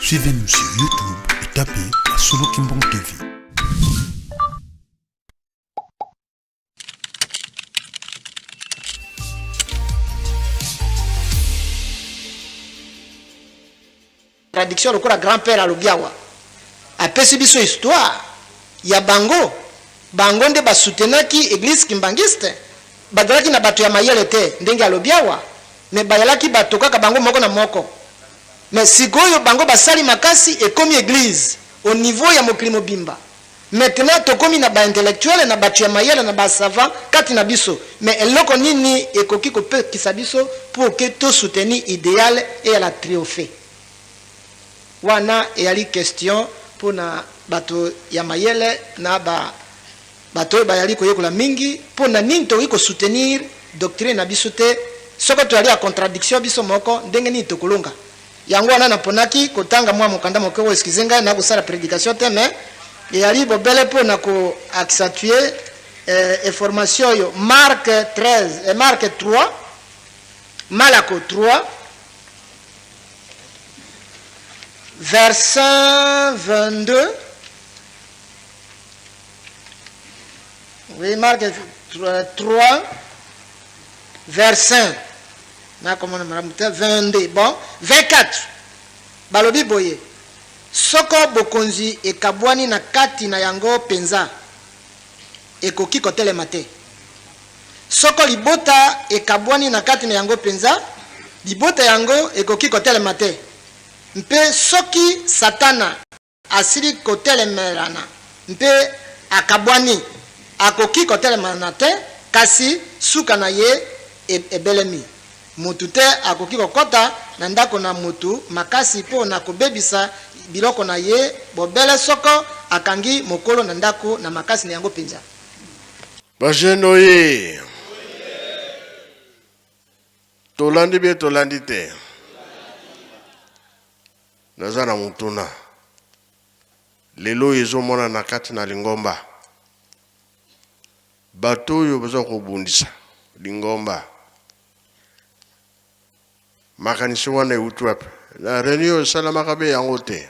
Suivez-nous sur YouTube et tapez Solo Kimbong TV. Traduction le grand-père à l'Obiawa. Après ce biso histoire, il y a Bango. Bango nde basutenaki église kimbangiste. Badalaki na bato ya mayele te ndenge à l'Obiawa. Mais bayalaki bato kaka bango moko na moko. Mais sikoyo bango basali makasi et comme église au niveau ya mokili mobimba. Maintenant tokomi na ba intellectuel na bato ya mayele na ba savant kati na biso. Mais eloko nini ekoki ko pe kisabiso pour que tout soutenir idéal et à la triompher. Wana eyali question pour na bato ya mayele na bato bayali koyekola mingi pour na nini to ko soutenir doctrine na biso te soko to ali a contradiction biso moko ndenge ni to kolonga yango wana na ponaki kotanga mwa mokanda moko eskizenga na kusala prédication te mais eyali bobele pour na ko accentuer information yo Marc 13 et Marc 3 Malako 3 verset 22. Oui, Marc 3, verset 22. Bon, 24. Balobi boye. Soko bokonzi e kabwani na kati na yango penza. Ekoki kotelema te. Soko libota e kabwani na kati na yango penza. Libota yango ekoki kotelema te. Mpe soki satana asili kotelemelana mpe akabwani akoki kotelemelana te kasi suka na ye ebelemi mutu te akoki kokota na ndako na mutu makasi po na kobebisa biloko na ye bobele soko akangi mokolo na ndako na makasi na yango penza. Bajeno ye tolandi be tolandi te nazana mutuna lelo ezomona na kati na lingomba bato yo baza kobundisa lingomba makanisi wana eutu wapi na renio esalamaka be yango te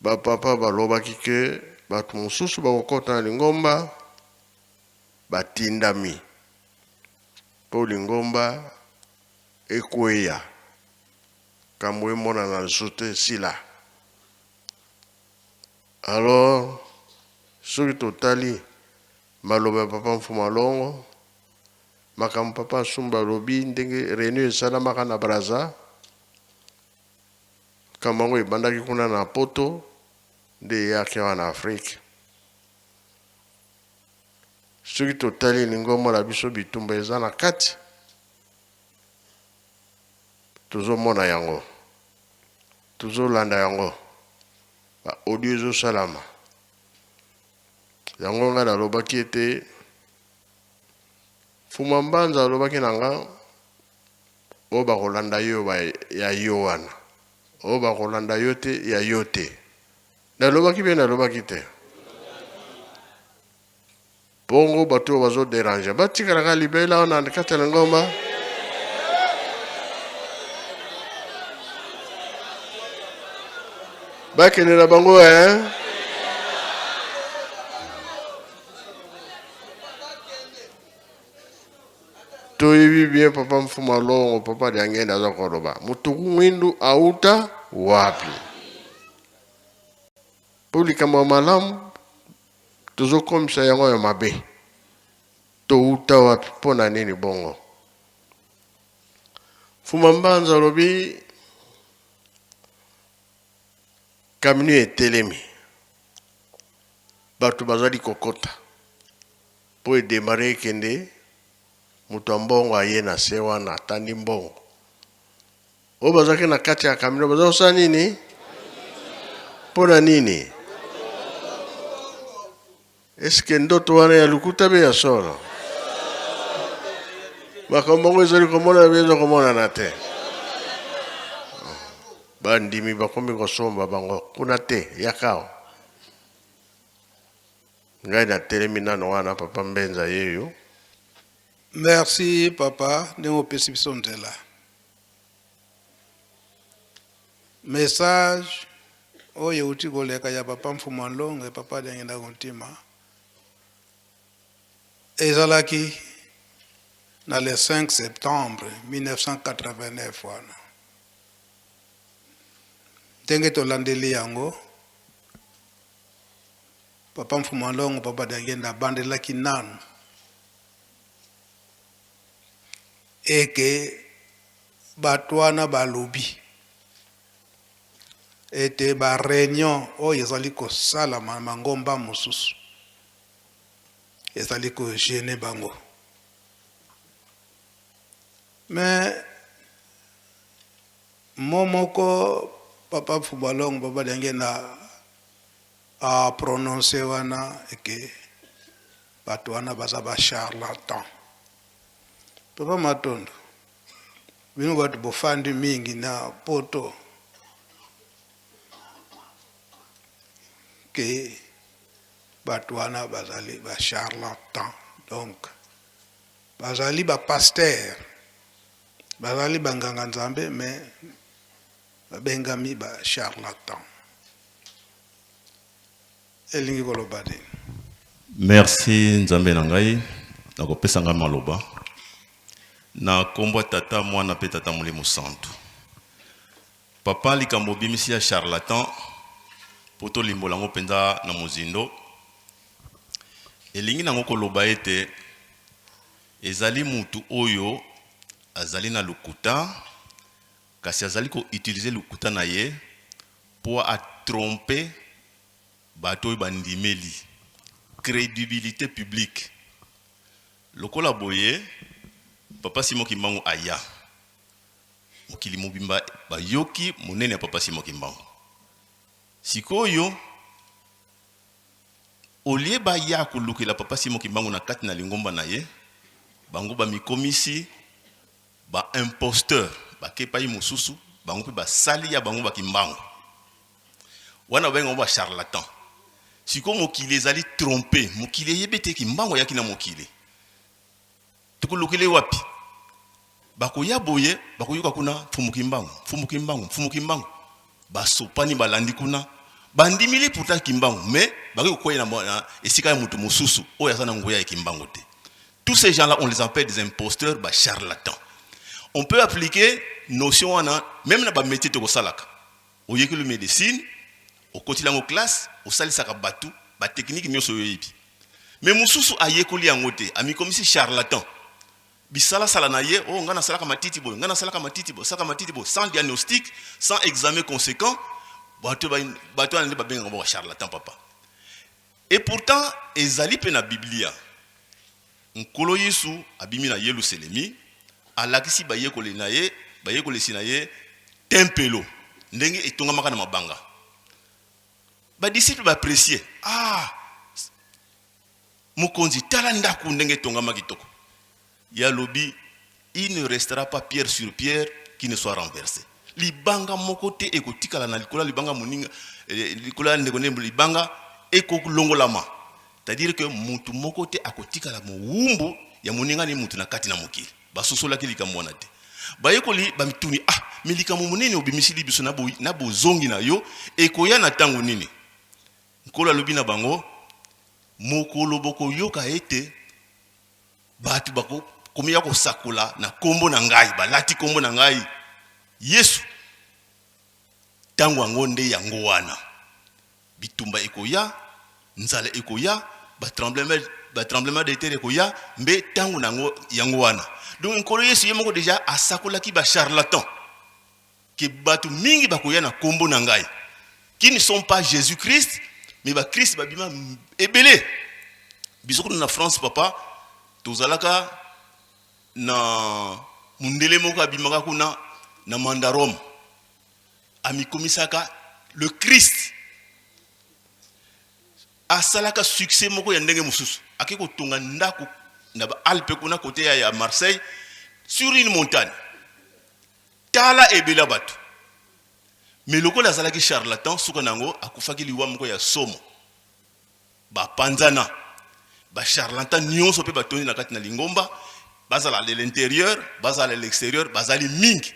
bapapa balobaki ke bato mosusu bakokota na lingomba batindami po lingomba ekweya kamwe mona na sote sila. Alors soki totali maloba papa mfuma longo makam papa sumba lobi ndenge réunion esalamaka na braza kamango ebandaki kuna na poto nde yake wana Afrique. Soki totali lingomba la biso bitumba eza na kati tozomona yango tozolanda yango ba audio ezo salama yango nga nalobaki ete Fuma Mbanza alobaki na nga o bakolanda yo ya yo wana o bakolanda yo te ya yo te nalobaki be nalobaki te bongo bato bazo déranger batikalaka libela wana na kati na ngomba bakene na bango toyebi bien papa mfuma longo papa diangenda aza koloba mutuku mwindu auta wapi po likambo malamu tozokomisa yango ya mabe touta wapi mpo na nini bongo. Fuma Mbanza lobi kaminu etelemi bato bazali kokota po edemare kende mutu ambongo aye na se wana atandi mbongo o bazaki na kati ya kamino baza kosala nini mpo na nini eske ndoto wana ya lukuta be ya solo makombongo ezali komona bezo komona na te bandimi bakomi kosomba bango kuna te yakao ngai na telemi nano wana papa Mbenza yeyo. Merci papa, Néo Pessipisondela. message oyo uti koleka ya papa Mfumalongo papa dengenda kontima ezalaki na le 5 septembre 1989 wana ndenge tolandeli yango papa Mfumalongo papa dengenda bandelaki nanu eke batwana balobi ete ba réunion oyo ezali kosala mangomba mosusu ezali kogene bango mais momoko papa Mfumalongo papa Dengenda a prononcé wana eke bato wana baza ba charlatan papa Matondo bino bato bofandi mingi na poto que batwana bazali ba charlatan donc bazali ba pasteur bazali banganga nzambe mais babengami ba charlatan elingi koloba de. Merci nzambe na ngai na kopesa ngai maloba na kombo tata mwana pe tata molimo santu papa likambo bimisi ya charlatan poto limbolango penza na mozindo elingi nango koloba ete ezali mutu oyo azali na lukuta kasi azali ko utiliser lukuta na ye pour a tromper bato oyo bandimeli crédibilité publique lokola boye papa Simon Kimbangu aya mokili mobimba bayoki monene ya papa Simon Kimbangu sikoyo olie ba ya kulukela papa Simon Kimbangu na kati na lingomba na ye bango ba mikomisi ba imposteur ba kepai mususu bango pe ba sali ya bango ba Kimbangu wana bengo ba charlatan siko mokili ezali tromper mokili yebete Kimbangu yaki na mokili tukulukele wapi bakoya boye bakoyoka kuna Fumu Kimbangu basopani balandi kuna bandimili pourtant Kimbangu mais bako koyena na esika ya mutu mususu oyo azana ngoya ya Kimbangu te. Tous ces gens-là on les appelle des imposteurs, ba charlatans. On peut appliquer notion wana même na ba métier to ko salaka. Au yekelu médecine, au kotilango classe, au salisaka batu, ba technique nyoso yoyibi. Mais mususu ayekoli yango te, ami comme si charlatan. Bisala sala na ye, oh ngana salaka matiti bo, saka matiti bo sans diagnostic, sans examen conséquent. Bato ande ba benga bo charlatan papa. Et pourtant ezali pe na Biblia. Nkolo Yesu abimi na Yerusalemi, alakisi ba yekole na ye, ba yekole sina ye tempelo. Ndenge etonga maka na mabanga. Ba disciple ba apprécier. Ah! Mukonzi tala ndaku ndenge tonga makitoko. Ya lobi, il ne restera pas pierre sur pierre qui ne soit renversé. Libanga mokote ekotika la na likola libanga moninga likola ndekone libanga eko longolama. C'est-à-dire que mutu mokote akotika la muumbu ya moninga ni mutu na kati na mokili. Basosola ki likamwana te. Bayekoli bamituni milika munene obimisili biso na bozongi na yo ekoya na tango nini. Nkola lobi na bango mokolo boko yoka ete batu bako komiya ko sakula na kombo na ngai balati kombo na ngai Yesu tango angonde yango wana bitumba ekoya nzala ekoya ba tremblement de terre ekoya mbe tango nango yango wana donc nkolo Yesu yemoko déjà asakula ki ba charlatan ke batu mingi bakoya na kombo na ngai qui ne sont pas Jésus-Christ mais ba Christ babima ebele bisoko na France papa tozalaka na mundele moko abimaka kuna na mandarom amikomisaka le Christ asalaka succès moko ya ndenge mususu akiko tonga ndako na ba Alpe kuna côté ya Marseille sur une montagne tala ebela batu mais lokola azalaki charlatan suka nango akufaki liwa moko ya somo ba panzana ba charlatan nyonso pe batoni na kati na lingomba bazala à l'intérieur bazala à l'extérieur bazali mingi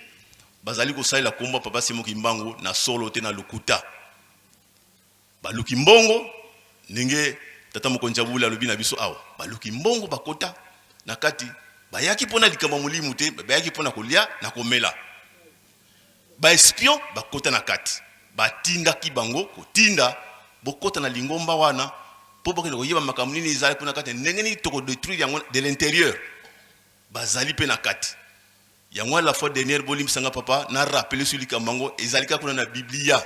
bazali kosalela komba papa Simon Kimbangu na solo te na lokuta baluki mbongo ndenge tata mokonzi abula alobi na biso awa baluki mbongo bakota na kati bayaki pona likambo mulimu te bayaki pona kolia na komela ba espion bakota na kati batinda ki bango kotinda bokota na lingomba wana po bokende koyeba makambo nini ezali pona kati ndenge nini toko détruire yango de l'intérieur bazali pe na kati yango la fois dernière bolimsanga papa na rappeler sur likambango ezali ka kuna na Biblia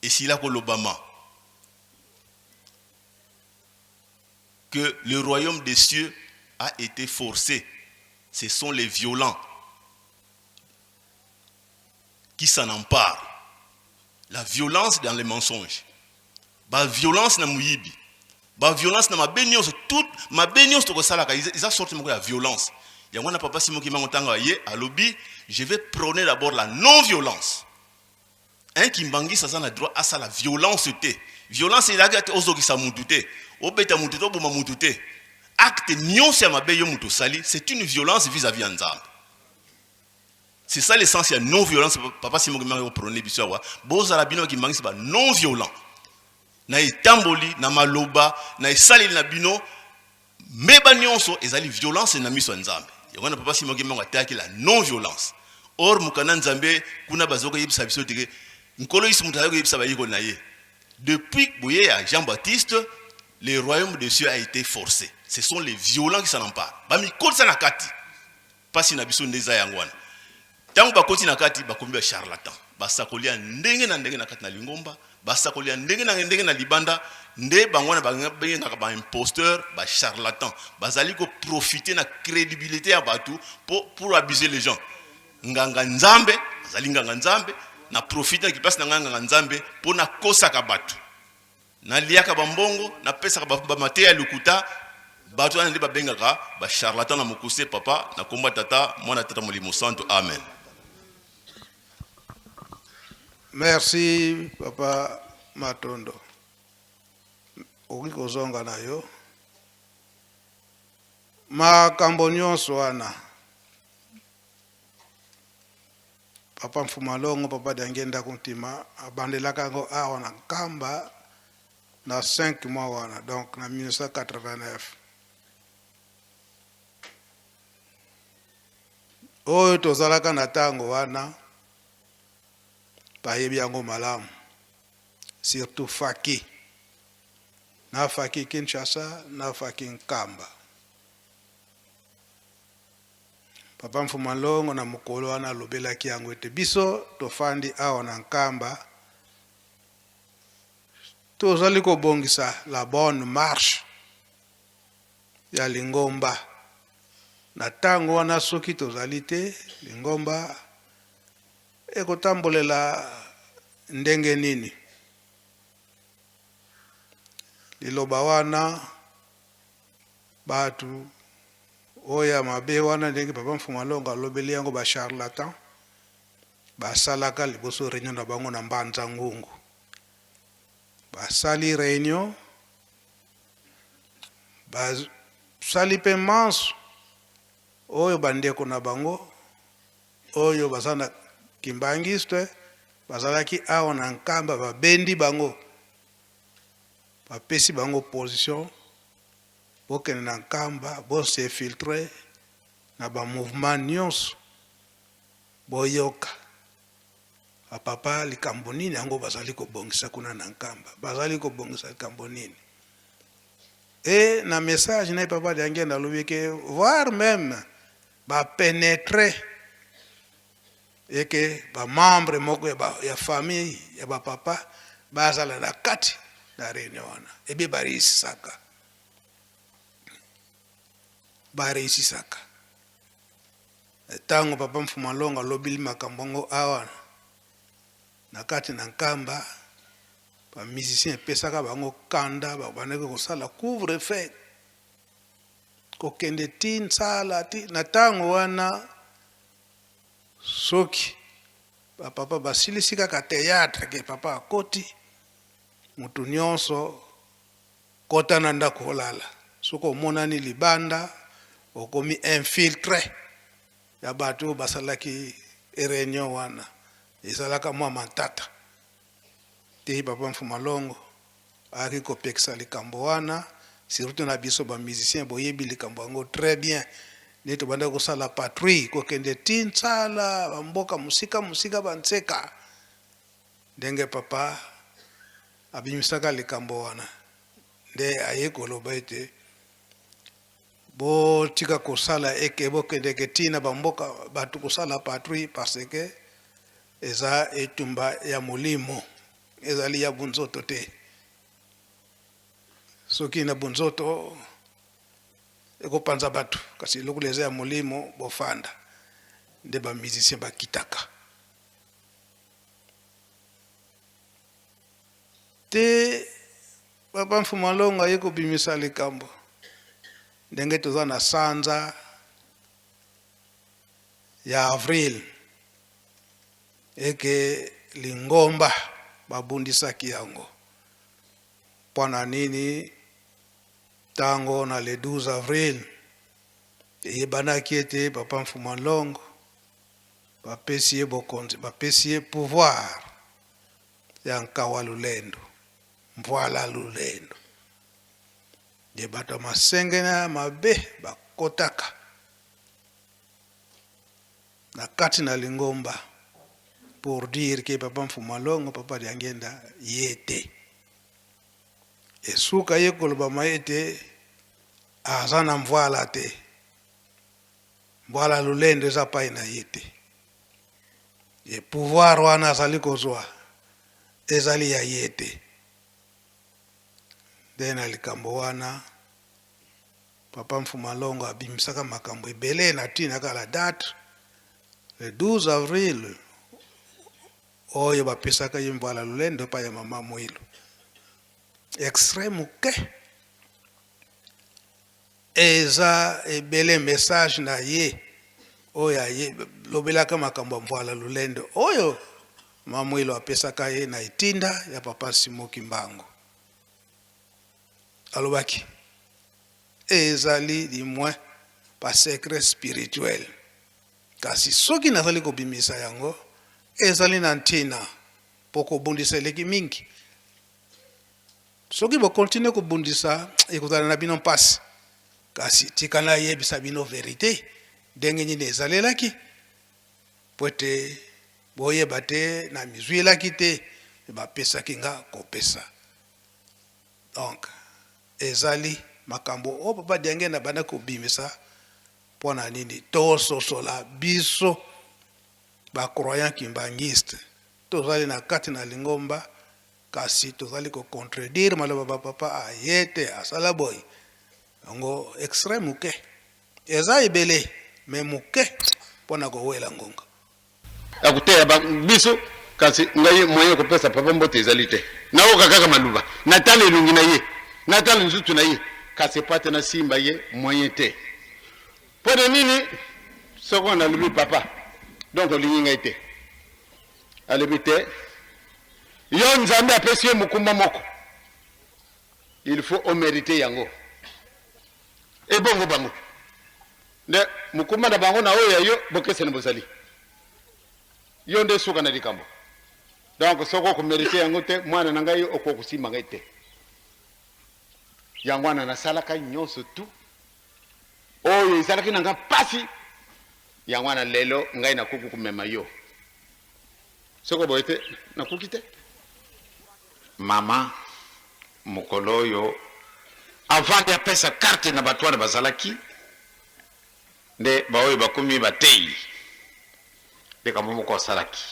esila ko lobama que le royaume des cieux a été forcé. Ce sont les violents qui s'en emparent. La violence dans les mensonges. La violence dans mouyibi. La violence dans ma béniose. Toute ma béniose to salaka. Ils ont sorti la violence. Il y a un papa Simon qui m'a dit à lobby, je vais prôner d'abord la non-violence. Un qui m'bangi ça a droit à ça la violence té. Violence il a gâté aux autres qui s'en moututé. Au bêta moututé, au bouma moututé. Acte nion c'est ma béyo moutou sali. C'est une violence vis-à-vis Nzambe. C'est ça l'essence de la non-violence. Papa Simon qui m'a prôné bisouwa. Boza rabino qui m'bangi c'est pas non-violent. Na itamboli, na maloba, na isali na bino. Meba nyonso ezali violence na miso Nzambe. Yona papa Simon qui m'a attaqué la non-violence. Or mukana Nzambe kuna bazoko yebisa biso teke nkolo isi mutayo yebisa bayiko na ye. Depuis Bouye à Jean-Baptiste, le royaume des cieux a été forcé. Ce sont les violents qui s'en emparent. Bami koti na kati. Pasi na biso ndeza yangwana. Tangu bakoti na kati bakombi ba charlatan. Basakolia ndenge na kati na lingomba, basakolia ndenge na libanda, nde bangwana benga ba imposteur, ba charlatan. Bazali ko profiter na crédibilité ya batu pour abuser les gens. Nganga Nzambe, bazali nganga Nzambe na profiter qui passe na nganga Nzambe pour na kosaka batu. Na liaka bambongo, na pesa ba matea lukuta, batu ande ba bengaka ba charlatan na mukuse papa na komba tata mwana tata molimo santo amen. Merci papa Matondo. Okiko zonga na yo. Makambo nyonso wana. Papa Mfumalongo papa Dangenda Kuntima abandelaka ngo awa na kamba na 5 mois wana donc na 1989. Oyo tozalaka na tango wana bayebi yango malamu surtout Faki na Faki Kinshasa na Faki Nkamba. Papa Mfumalongo na mukolo wana lobelaki yango ete biso tofandi awa na Nkamba tozali kobongisa la bonne marche ya lingomba na tango wana soki tozali te lingomba ekotambolela ndenge nini. Liloba wana batu oya mabe wana ndenge papa Mfumalongo alobeli yango ba charlatan basalaka liboso réunion na bango na Mbanza Ngungu. Basali réunion basali pe manso oyo bandeko na bango oyo bazana kimbangiste bazalaki awa na Nkamba babendi bango bapesi bango position bokende na Nkamba bose filtre na ba mouvement nyonso boyoka papa likambo nini yango bazali kobongisa kuna na Nkamba bazali kobongisa likambo nini. Et na message na papa Dangenda lobike voire même ba pénétrer et que ba membre moko ya famille ya ba papa bazala na kati na réunion wana ebe barisaka tango papa Mfumalongo lobili makambo awa na kati na Nkamba ba musicien pesaka bango kanda ba baneke ko sala couvre feu ko kende tin sala ti na tango wana soki ba papa basilisika ka théâtre ke papa akoti mutu nyonso kota na ndako olala soko omonani libanda okomi infiltré ya bato basalaki réunion wana ezalaka mwa matata te papa Mfumalongo aki kopekisa likambo wana surtout na biso ba musicien boyebi likambo yango très bien ne tobanda kosala patrouille kokende tintsala bamboka musika bantseka ndenge papa abimisaka likambo wana nde aye koloba ete botika kosala eke bokende ketina bamboka batu kosala patrouille parce que eza etumba ya molimo ezali ya bunzoto te soki na bunzoto ekopanza batu kasi lokuleza ya molimo bofanda nde ba musicien bakitaka te papa Mfumalongo aye kobimisa likambo ndenge toza na sanza ya avril eke lingomba babundisaki yango mpona nini tango na le 12 avril eyebanaki ete papa Mfumalongo bapesi ye bokonzi bapesi ye pouvoir ya nkawa lulendo mvwala lulendo de bato masengena mabe bakotaka na kati na lingomba pour dire que papa Mfumalongo papa diangenda yete esuka ye koloba maete aza na mvwala te mvwala lulendo eza pai na yete ye pouvoir wana azali kozwa ezali ya yete nde na likambo wana papa Mfumalongo abimisaka makambo ebele na ntina kala date le 12 avril oyo bapesaka ye mvwala lulendo pa ya mama Mwilu extrait muke eza ebele message na ye oyo aye lobelaka makambo ya mvwala lulendo oyo mama Mwilu apesaka ye na etinda ya papa Simon Kimbangu alobaki ezali limwe pa secret spirituel kasi soki nazali kobimisa yango ezali na ntina po kobundisa eleki mingi soki bokontinue kobundisa ekozala na bino mpasi kasi tikala yebisa bino verite ndenge nini ezalelaki po ete boyeba te na mizwilaki te bapesaki nga kopesa donc ezali makambo o papa diange na bana kobimisa mpona nini tososola biso bacroyant kimbangiste tozali na kati na lingomba kasi tozali kocontredire maloba bapapa ayete asala boy yango extrait muke eza ebele me muke mpona kowela ngonga akuteya biso kasi ngai moyen kopesa papa mbote ezali te naoka kaka maluba natala elungi na ye natala nzutu na ye kasi pate na simba ye moyen te mpona nini soko nalobi papa donc olingi ngai te alobi te yo nzambe apesi ye mokumba moko il faut omérite yango ebongo bango nde mokumba na bango na oyo ya yo bokeseni bozali yo nde suka na likambo donc soko okomérite yango te mwana na ngai okokosimba ngai te yango wana nasalaka nyonso tu oyo ezalaki na nga pasi yango wana lelo ngai nakuku kumema yo soko boye te nakuki te mama mokolo oyo avant ya pesa carte na bato wana bazalaki nde baoyo bakomi bateyi nde kambo moko asalaki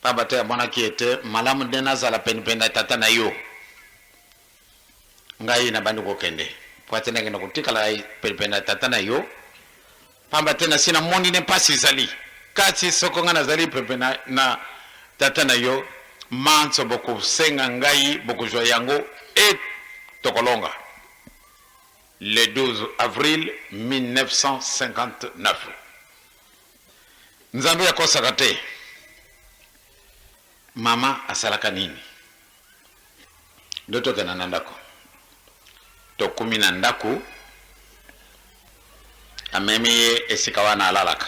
pa bato amonaki ete malamu nde nazala penipeni na tata na yo ngai na bandi kokende po ate ndenge na kotikala penipeni na tata na yo pamba te nasi namoni ne mpasi ezali kasi soko nga nazali pepe na tata na yo manso bokosenga ngai bokozwa yango e tokolonga le 12 avril 1959 nzambe akosaka te mama asalaka nini ndo tokenda na ndako tokumi na ndako amemi ye esika wana alalaka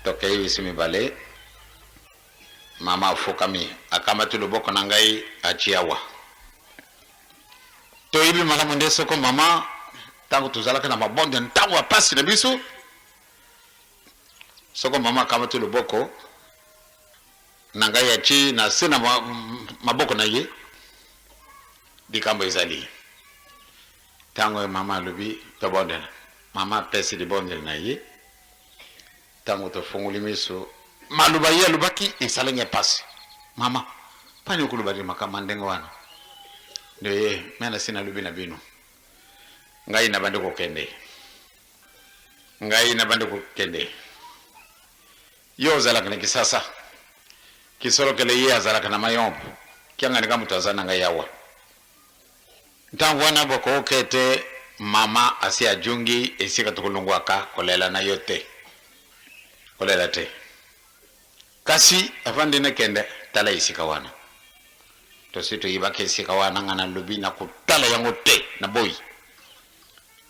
tokei bisimi bale mama afukami akamati loboko na ngai achiawa to ibi malamu nde soko mama tango tozalaka na mabonde ntango apasi na biso soko mama akamati loboko na ngai achi na se na maboko na ye dikambo ezali tango mama alobi tobondela mama apesi libondela na ye tango tofunguli miso maluba ye alobaki esalenge pasi mama pani okolobali makama ndenge wana nde ye mena sina lobi na bino ngai na bande kokende yo ozalaka na kisasa kisolokele ye azalaka na mayombo kianga nika mutu aza na ngai awa ntango wana boko okete mama asi ajungi esika tokolongwaka kolela na yo te kolela te kasi afande na kende tala isika wana to sito yibake isika wana ngana lobi na kutala yango te na boy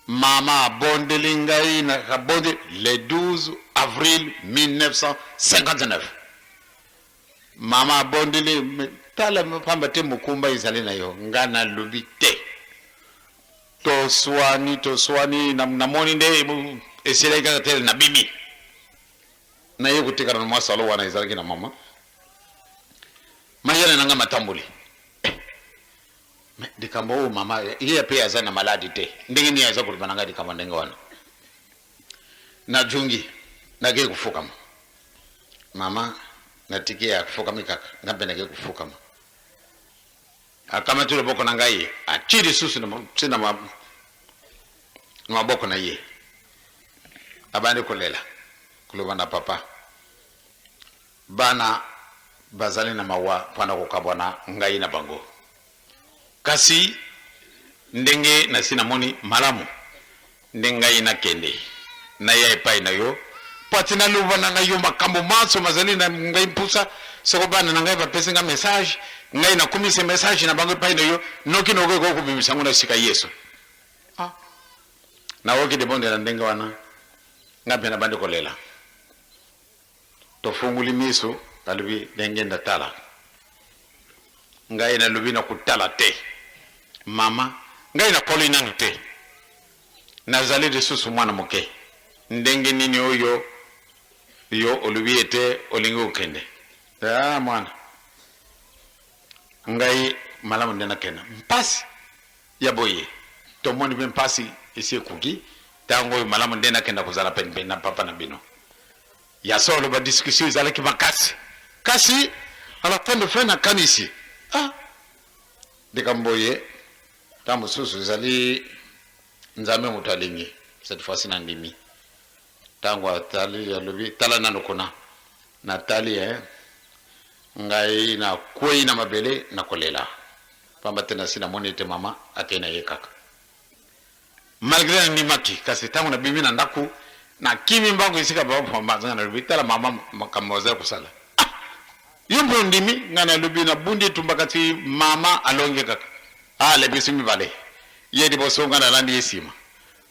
mama abondeli ngai na kabonde le 12 avril 1959 mama abondeli tala pamba te mukumba izali na yo ngana lobi te to swani na moni nde esila ikatel na bibi na ye kutika na mwasalo wana izalaki na mama mayana nanga matambuli dikambo mama ye pe azana maladi te ndenge ni aza kulibana ngadi kama ndenge wana na jungi na ge kufuka mama na tiki ya kufuka mikaka ngambe na ge kufuka akama tulo boko na ngai achiri susu na sina maboko na ye abandi kolela kulobana papa bana bazali na mawa pana kokabwana ngai na bango kasi ndenge na sina moni malamu ndengai na kende na ya epai na yo patina lubana na yo makambo maso mazali na ngai mpusa soko bana na ngai bapese nga message ngai na kumise message na bango epai na yo noki no go kubimisa ngona sika Yesu na woki de bonde na ndenge wana ngabe na bande kolela to funguli miso kalubi denge ndatala ngai na lubi na kutala te mama ngai na kolo inanu te nazali de susu mwana moke ndenge nini oyo yo olubi ete olingo ukende mwana ngai malamu ndena kena mpasi ya boye to moni ben pasi isi kuki tango malamu ndena kenda kuzala pen na papa na bino ya solo ba discussion zala ki makasi kasi ala tendo fena kanisi dikamboye tambo susu zali nzame mutalingi cette fois na ndimi tango atali ya lobi tala nanokona na tali ngai na koi na mabele na kolela pamba tena sina monite mama atena yekaka malgré ni maki kasi tango na bibi na ndaku na kimi mbango isika baba pamba na lobi tala mama makamoza kusala yombo ndimi ngana lobi na bundi tumbakati mama alonge kaka le bisimi vale yedi bosonga na landi yesima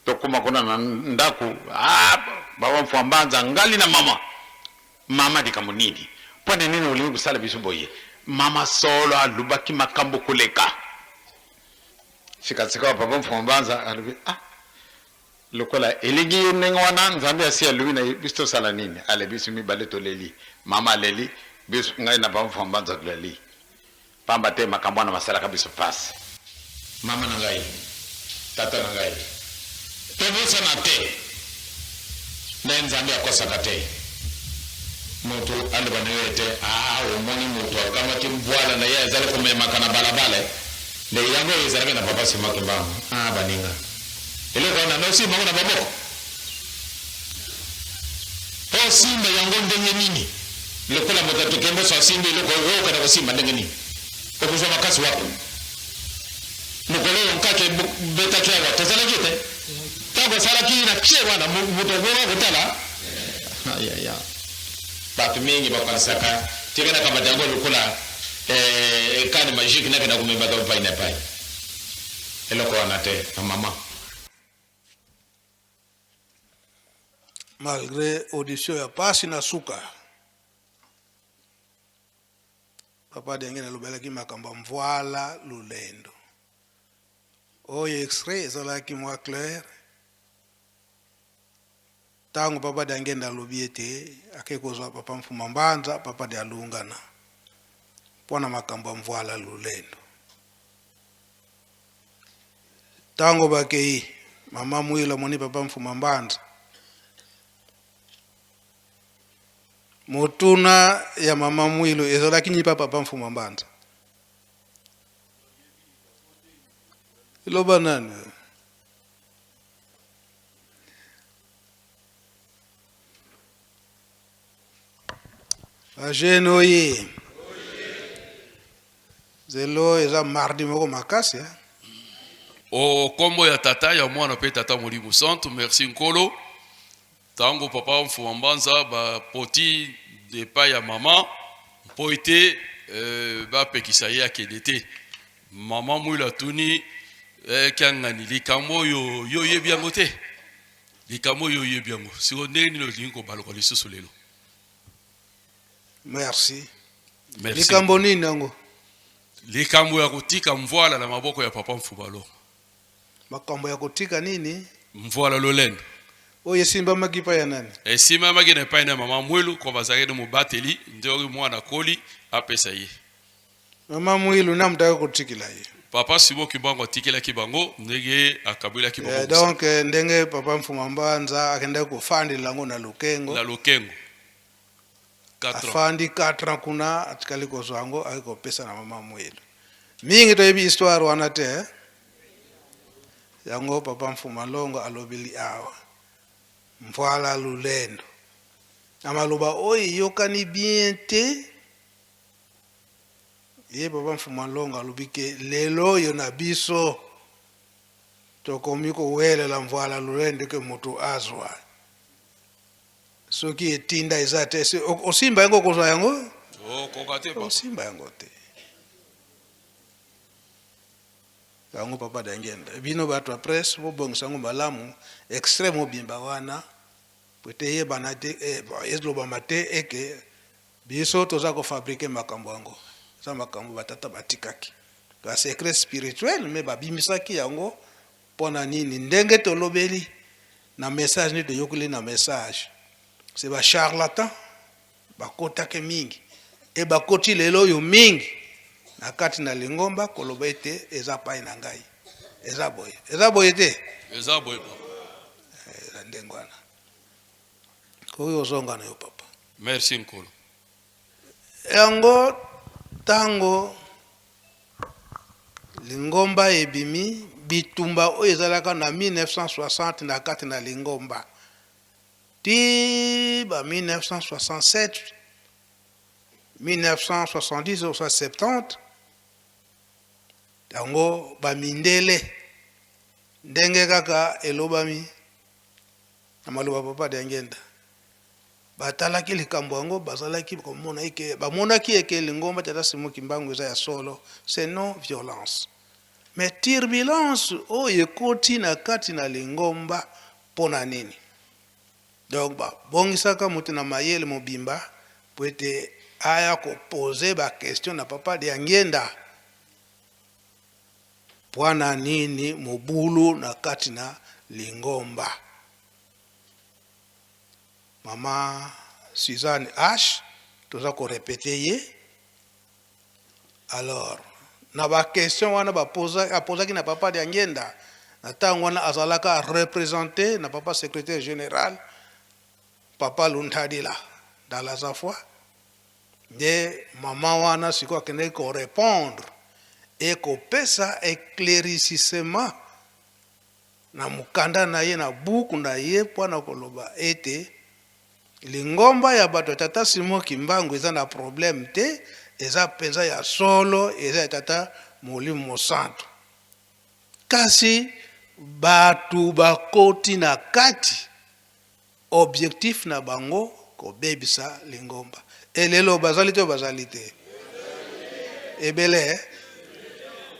tokuma kuna na ndaku baba mfambanza ngali na mama dikamunini pone nini ulingu kusala bisuboye mama solo alubaki makambo kuleka sika baba mfambanza alubi lokola eligi nengo wana nzambe asia lubi na bisto sala nini ale bisimi bale toleli mama leli biso ngai na baba mfambanza kuleli pamba te makambo na masala kabiso pass mama na ngai tata na ngai tebusa na te na nzambe akosaka te mutu alibanewete umoni mutu kama timbwala na yeye zale kumemaka na balabala le yango yezalaka na papa sima kimbangu baninga ile kwa na sima na baboko po sima yango ndenge nini lokola mutatu kembo sa simbi loko roka na sima ndenge nini okuzo makasi wapo mukolo nkake beta kya tazala kite tango sala ki na chewa na mutogora kutala ya batu mingi bakansaka tigana kama dango lokola kani magique na kana kumeba ka pai na pai eloko anate mama malgré audition ya pasi na suka papa denge na lobelaki makambo mvoala lulendo oyo extrait ezalaki mwa clair ntango papa dange ndalobi ete ake kozwa papa mfuma mbanza papa de alungana mpona makambo mvoala lulendo ntango bakei mama mwila moni papa mfuma mbanza motuna ya mama mwilo ezalaki nyipa papa mfuma mbanza iloba nani agene oye zelo eza mardi moko makasi o kombo ya tata ya mwana pe tata Molimo Santo merci nkolo tango papa mfuma mbanza ba poti de pa ya mama po ete ba pekisa ye akende te mama mwila tuni kiangani likambo yo yebi yango te likambo yo yebi yango siko ndenge nini olingi kobaloko lisusu lelo merci merci likambo nini yango likambo ya kotika mvoala na maboko ya papa mfuma lo makambo ya kotika nini mvoala lolendo oyo esimbamaki pa ya nani esimbamaki na epai na mama mwilu ko bazalaki na mobateli nde oyo mwana koli apesa ye mama mwilu namutaka kotikila ye papa Simon Kimbangu atikelaki bango ndenge akabwelaki bango donc ndenge papa mfuma mbanza akenda kofandela lango na lukengo 4 afandi 4 ans kuna atikali kozwa yango akopesa na mama mwilu mingi toyebi histoire wana te yango papa mfuma longo alobeli awa mvoala lulendo amaloba oyo yokani bien te ye papa mfuma longo alobi ke lelo oyo na biso tokomi kowelela mvoala lulendo ke moto azwa soki etinda eza te osimba yango kozwa yango osimba yango te yango papa dangenda bino bato ya presse bobongisa yango malamu extrême mobimba wana po ete yebana te ezolobama te eke biso toza kofabrike makambo yango eza makambo batata batikaki ba secret spirituel me babimisaki yango mpona nini ndenge tolobeli na message ni toyokoli na message c'est ba charlatan bakotake mingi e bakoti lelo oyo mingi na kati na lingomba koloba ete eza pai na ngai eza boye te eza boye eza ndenge wana koyo ozonga na yo papa merci nkolo yango tango lingomba ebimi bitumba oyo ezalaka na 1960 na kati na lingomba ti ba 1967 1970 ou 70 yango bamindele ndenge kaka elobami na maloba papa dengenda batalaki likambo yango bazalaki komona eke bamonaki eke lingomba tata Simon Kimbangu eza ya solo c'est non violence mais turbulence oyo ekoti na kati na lingomba mpona nini donc babongisaka moto na mayele mobimba po ete aya kopose bakestion na papa Dangenda pwana nini mobulu na kati na lingomba mama Suzanne H toza korepete ye alors na bakestion wana apozaki na papa Dangenda na ntango wana azalaka représente na papa secrétaire général papa Luntadila dans la Zafwa de maman wana siko akende ko répondre et ko pesa éclaircissement na mukanda na ye na buku na ye pona koloba ete lingomba ya bato tata Simon Kimbangu eza na problème te eza penza ya solo eza tata Molimo Santo kasi batu bakoti na kati objectif na bango ko bebisa lingomba elelo bazali te ebele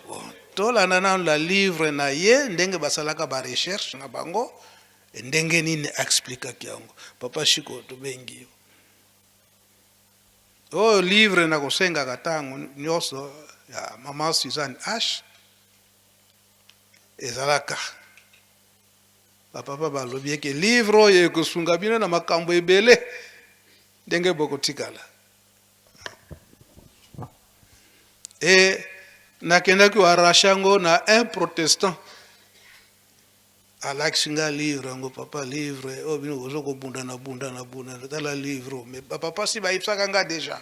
bon tolanda na la livre na ye ndenge basalaka ba recherche na bango ndenge nini expliquaki yango papa shiko to bengi oyo livre nakosengaka ntango nyonso ya mama Suzanne H ezalaka bapapa balobi eke livre oyo ekosunga bino na makambo ebele ndenge bokotikala e nakendaki warasha yango na un protestant alakisi nga livre yango papa livre oyo bino kozo kobundana tala livre mais bapapa si bayebisaka nga déjà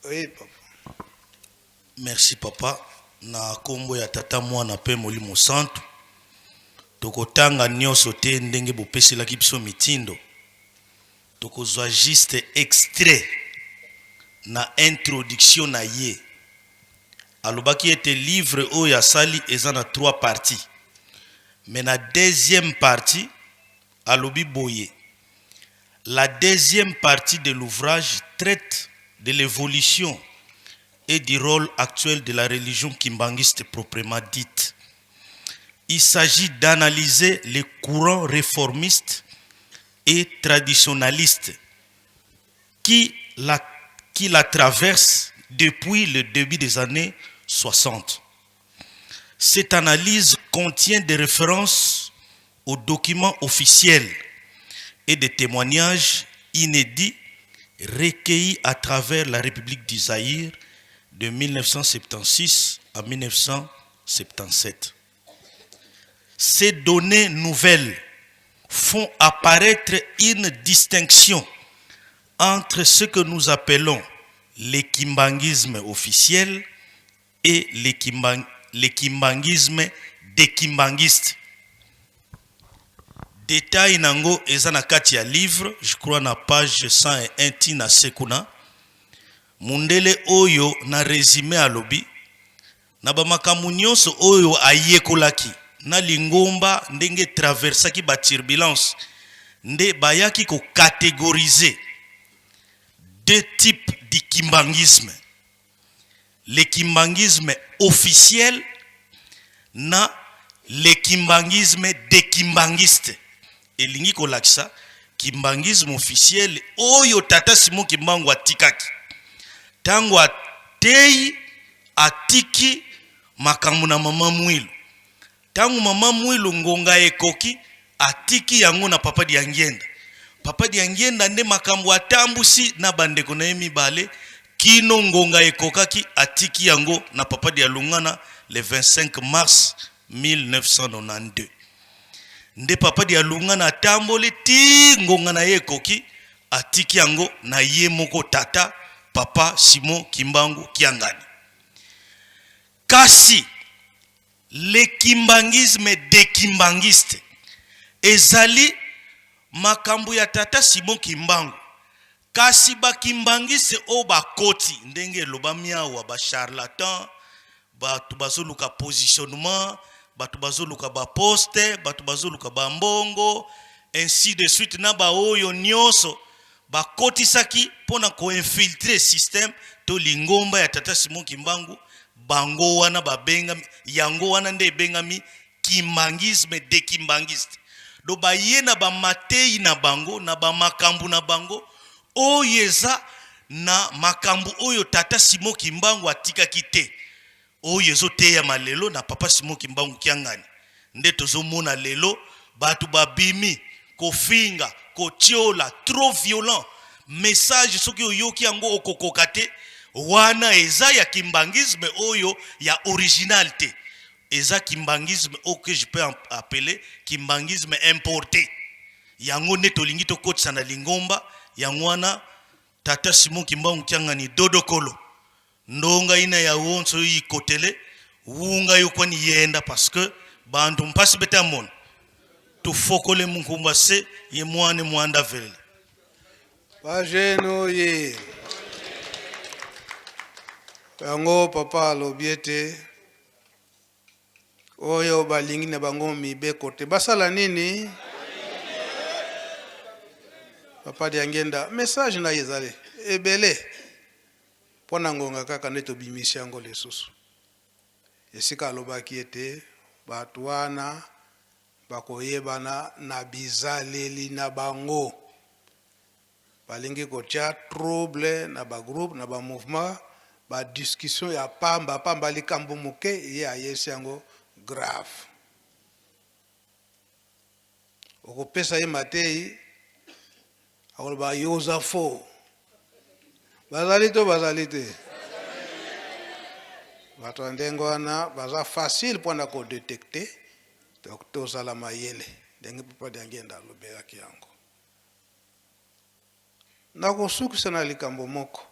oui papa. Merci papa na kombo ya tata mwana pe molimo santu tokotanga nyonso te ndenge bopeselaki biso mitindo tokozwa juste extrait na introduction na ye alobaki ete livre oyo asali eza na 3 parties mais na deuxième partie alobi boye la deuxième partie de l'ouvrage traite de l'évolution et du rôle actuel de la religion kimbanguiste proprement dite. Il s'agit d'analyser les courants réformistes et traditionnalistes qui la traversent depuis le début des années 60. Cette analyse contient des références aux documents officiels et des témoignages inédits recueillis à travers la République du Zaïre de 1976 à 1977. Ces données nouvelles font apparaître une distinction entre ce que nous appelons le kimbangisme officiel et le kimbangisme des kimbangistes. Détail nango ezana kati ya livre, je crois na page 101 tina sekuna. Mundele oyo na résumé alobi na bamakambo nyonso oyo ayekolaki na lingomba ndenge traversaki ba turbulence nde bayaki ko catégoriser deux types de kimbangisme. Le kimbangisme officiel na le kimbangisme des kimbangistes. Et lingi ko lakisa kimbangisme officiel oyo tata Simon Kimbangu atikaki. Tango atei atiki makambo na mama Mwilu. Tango mama Mwilu ngonga ekoki atiki yango na papa Diangenda. Papa Diangenda nde makambo atambusi na bandeko na mibale kino ngonga ekokaki atiki yango na papa Dialungana le 25 mars 1992. Nde papa Dialungana atamboli ti ngonga na ekoki atiki yango na ye moko tata papa Simon Kimbangu Kiangani. Kasi le kimbangisme des kimbangistes ezali makambo ya tata Simon Kimbangu. Kasi ba kimbangiste o ba koti ndenge loba miawa ba charlatan batu bazoluka positionnement batu bazoluka ba poste batu bazoluka ba mbongo ainsi de suite na ba oyo nyonso ba kotisaki pona ko infiltrer système to lingomba ya tata Simon Kimbangu bango wana babenga yango wana nde bengami kimbangisme de kimbangiste do ba yena ba matei na bango na ba makambu na bango oyeza na makambu oyo tata Simon Kimbangu atikaki te oyezo te ya malelo na papa Simon Kimbangu Kiangani nde tozomona lelo batu babimi kofinga kotiola trop violent message soki oyoki yango okokoka te wana eza ya kimbangisme oyo ya originalité eza kimbangisme o que je peux appeler kimbangisme importé yango ne tolingi to kotisa na lingomba yango wana tata Simon Kimbangu Kiangani dodokolo ndonga ina ya wonso yi kotele wunga yokwani yenda parce que bantu mpasi beta mon to fokole munkumba se ye mwane mwanda vele bajeno ye yango papa alobiete oyo balingi na bango mibeko te basala nini papa Diangenda message na yezale ebele pona ngonga kaka nde tobimisi yango lisusu esika alobaki ete batu wana bakoyebana na bizaleli na bango balingi kotia trouble na bagroupe na bamouvement badiscussion ya pamba likambo moke ye ayesi yango grave okopesa ye matei akoloba yoza fo bazali te bato ya ndenge wana baza facile mpona kodetecte donc tozala mayele ndenge papa diangenda alobelaki yango nakosukisa na likambo moko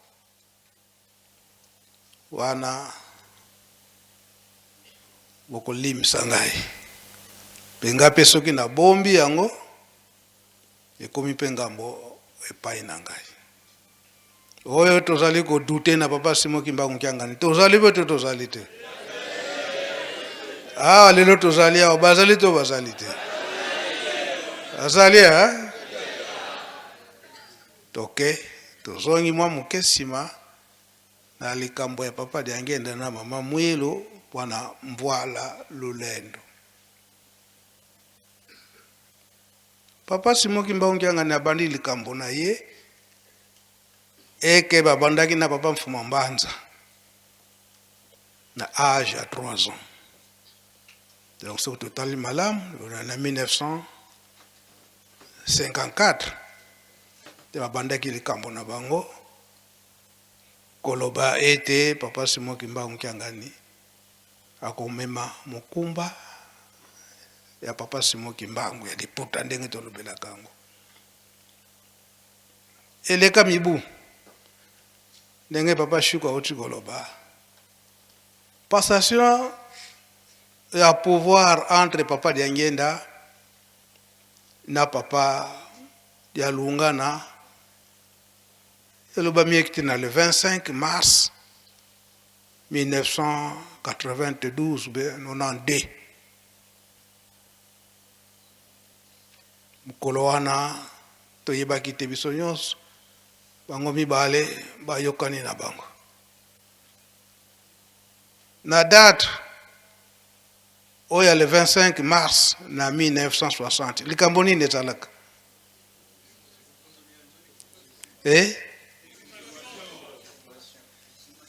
wana bokolimisa ngai mpe nga mpe soki nabombi yango ekomi mpe ngambo epai na ngai oyo tozali kodute na papa Simon Kimbangu Kiangani tozali pe to tozali te lelo tozali awa bazali to bazali te azali toke tozongi mwa moke nsima na likambo ya papa Diangenda na mama Mwilo mpona mbwala lulendo. Papa Simon Kimbangu Kiangani abandi likambo na ye eke babandaki na papa Mfuma Mbanza na âge à 3 ans. Donc c'est au total malam en 1954 te babandaki likambo na bango koloba ete papa Simon Kimbangu Kiangani akomema mokumba ya papa Simon Kimbangu ya liputa ndenge tolobelaka yango eleka mibu ndenge papa Shuko auti koloba passation ya pouvoir entre papa Diangenda na papa Dialungana eloba miekiti na le 25 mars 1992 mukolo wana toyebaki te biso nyonso bango mibale bayokani na bango na date oya le 25 mars na 1960 likambo nini ezalaka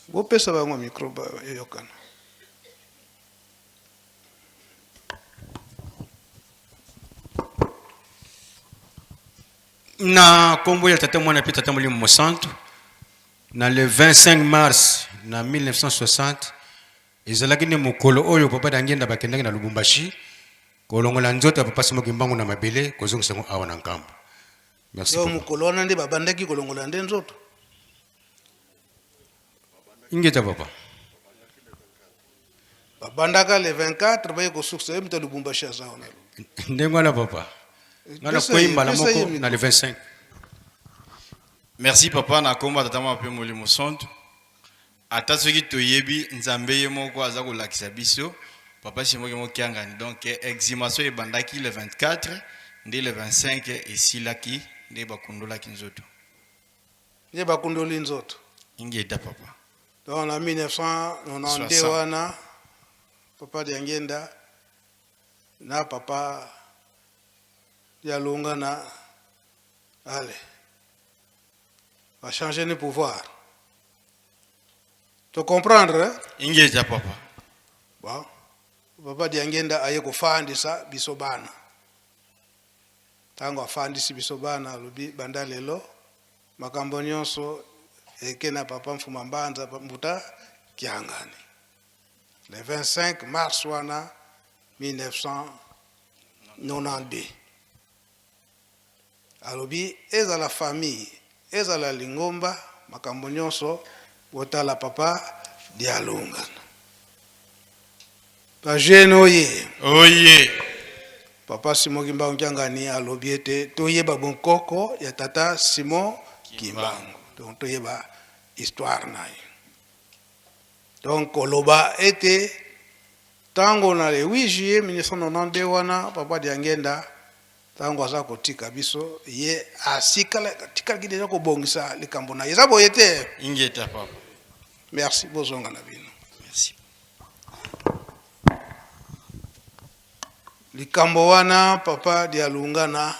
bopesa bango micro eyokana na kombo ya tata mwana pe tata molimo mosantu na le 25 mars na 1960 ezalaki ne mokolo oyo papa Diangenda bakendaki na Lubumbashi kolongola nzoto ya papa Simon Kimbangu na mabele kozongisa ngo awa na nkambo. Merci. Yo mokolo wana nde babandaki kolongola nde nzoto ingeta papa babandaka le 24 baye kosukisa mta Lubumbashi azaona ndengo na papa ngana koimba la moko na le 25. Merci papa na komba tata mwa pe molimo santu ata soki toyebi nzambe ye moko aza kolakisa biso papa Simon Kiangani donc exhumation ebandaki le 24 nde le 25 esilaki nde bakundolaki nzoto nde bakundoli nzoto ingeta papa donc na 1992 wana papa Diangenda na papa Dialungana allez va changer le pouvoir. Tu comprendre ingeta papa bon papa Diangenda aye kofandisa biso bana tango afandisi biso bana lobi banda lelo makambo nyonso eke na papa Mfuma Mbanza mbuta Kiangani le 25 mars wana 1992 alobi ezala famille ezala lingomba makambo nyonso botala papa Dialungana bajene oye papa Simon Kimbangu Kiangani alobi ete toyeba bonkoko ya tata Simon Kimbangu donc toyeba histoire na ye donc koloba ete tango na le 8 juillet 1992 wana papa Diangenda tango aza kotika biso ye atikalaki deja kobongisa likambo na ye eza boye te ingeta papa. Merci bozonga na bino. Merci. likambo wana papa dialungana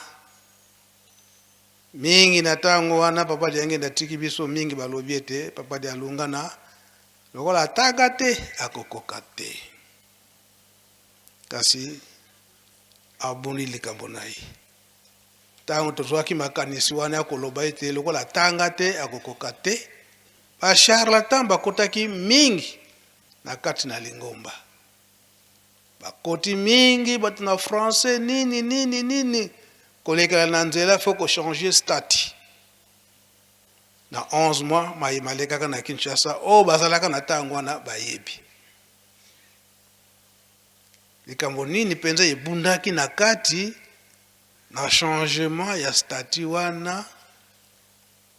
mingi na tango wana papa diangenda tiki biso mingi balobi ete papa dialungana lokola ataka te akokoka te kasi abuni likambo na ye ntango tozwaki makanisi wana ya koloba ete lokola atanga te akokoka te bacharlatan bakotaki mingi na kati na lingomba bakoti mingi bato na français nini kolekela na nzela faut kochanger stati na 11 mois mayima alekaka na Kinshasa oyo bazalaka na ntango wana bayebi likambo nini mpenza ebundaki na kati na changement ya stati wana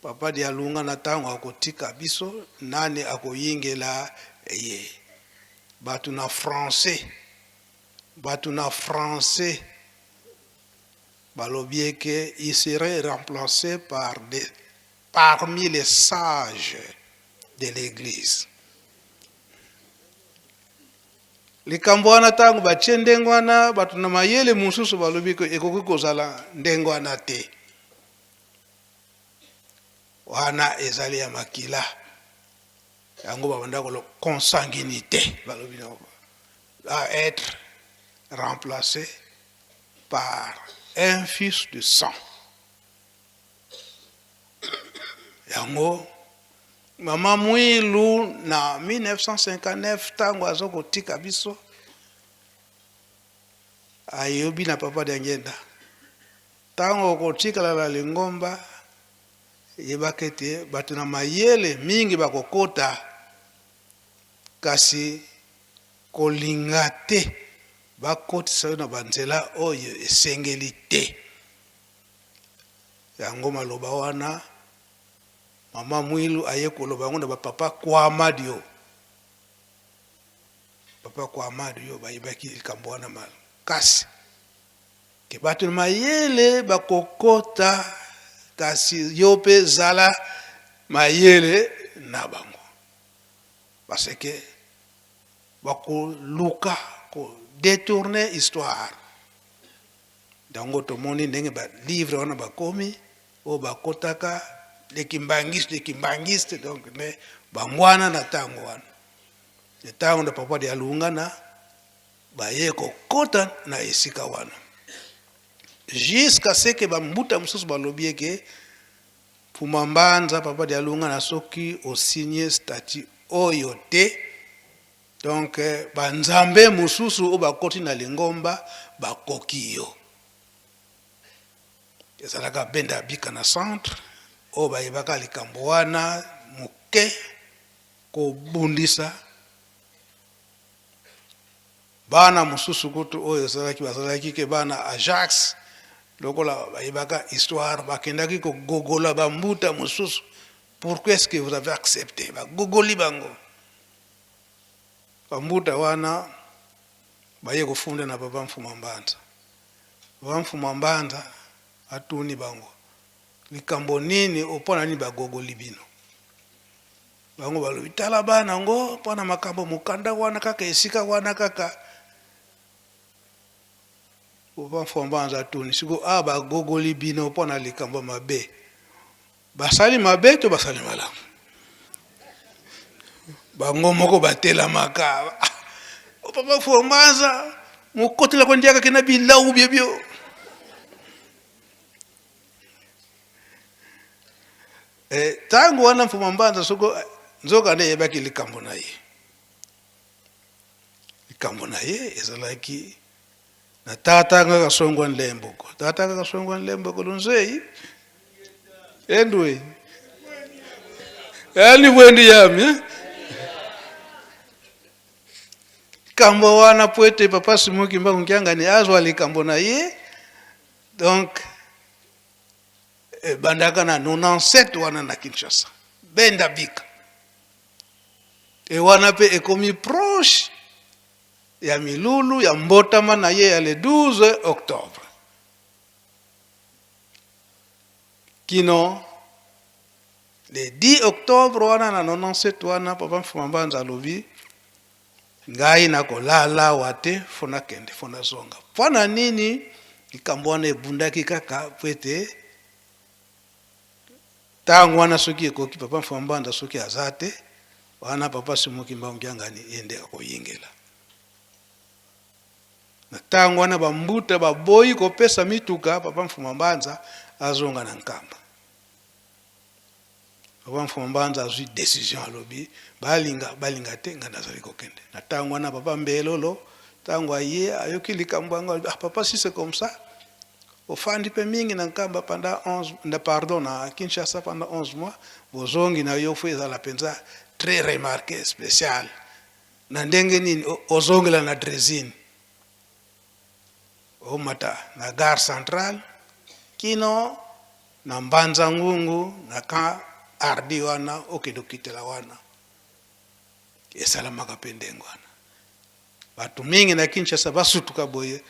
papa dialunga na ntango akotika biso nani akoyingela ye bato na français balobi que il serait remplacé parmi les sages de l'église. Likambo wana ntango batie ndenge wana bato na mayele mosusu balobi ke ekoki kozala ndenge wana te wana ezali ya makila yango babanda kolo consanguinité balobi à être remplacé par un fils de sang. Yango Mama Mwilu na 1959 tango azokotika biso ayobi na papa Diangenda tango kotikala la lingomba yebakete bato na mayele mingi bakokota kasi kolinga te bakotisa na banzela oyo esengeli te yango maloba wana Mama Mwilu aye koloba ngo na bapapa Kwamadio papa Kwamadio bayibaki likambo wana makasi ke bato na mayele bakokota kasi yo mpe zala mayele na bango parce que bakoluka détourner histoire dango tomoni ndenge ba livre wana bakomi o bakotaka lekimbangiste donc ne bamwana na tango wana le tango na papa Dialungana baye kokota na esika wana jusqu'à ce que bambuta mususu balobi ke Pumambanza papa Dialungana soki o signé statut oyo te donc banzambe mususu o bakoti na lingomba bakoki yo ezalaka benda bika na centre o bayebaka likambo wana muke kobundisa bana mususu kutu oyo bazalaki ke bana Ajax lokola bayebaka histoire bakendaki kogogola bambuta mususu pourquoi est-ce que vous avez accepté bagogoli bango bambuta wana baye kufunda na baba Mfumambanza atuni bango likambo nini opona ni bagogoli bino bango balobi tala bana ngo pona makambo mukanda wana kaka esika wana kaka baba Mfumambanza atuni siko bagogoli bino pona likambo mabe basali mabe to basali malamu bango moko batela maka papa Mfumambanza mukotela kwa ndiaka kena bilau byebyo tango wana Mfumambanza soko nzoka ne yebaki likambo na ye ezalaki na tata nga kasongwa nlemboko lunzei endwe yani bwendi yami likambo wana poete papa Simoki Mbangu Nkiangani azwa likambo na ye donc bandaka na 97 wana na Kinshasa benda bika wana pe ekomi proche ya milulu ya mbotama na ye ya le 12 octobre kino le 10 octobre wana na 97 wana papa Mfumambanza alobi ngai nakolala wate fona kende fona zonga mpona nini likambo wana ebundaki kaka po ete ntango wana soki ekoki papa Mfumambanza soki aza te wana papa Simon Kimbangu Kiangani yende akoyingela na ntango wana bambuta baboyi kopesa mituka papa Mfumambanza azonga na nkamba papa Mfumambanza azwi décision alobi balinga te nga nazali kokende na ntango wana papa Mbelolo ntango aye ayoki likambo yango papa si c'est comme ça ofandi pe mingi na nkamba pendant 11 pardon na Kinshasa pendant 11 mois bozongi na yo fo ezala penza très remarqué spécial na ndenge nini ozongela na dressing o mata na gare centrale kino na Mbanza Ngungu na ka ardi wana okidokitela wana esalamaka pe ndenge wana batu mingi na Kinshasa basutuka boye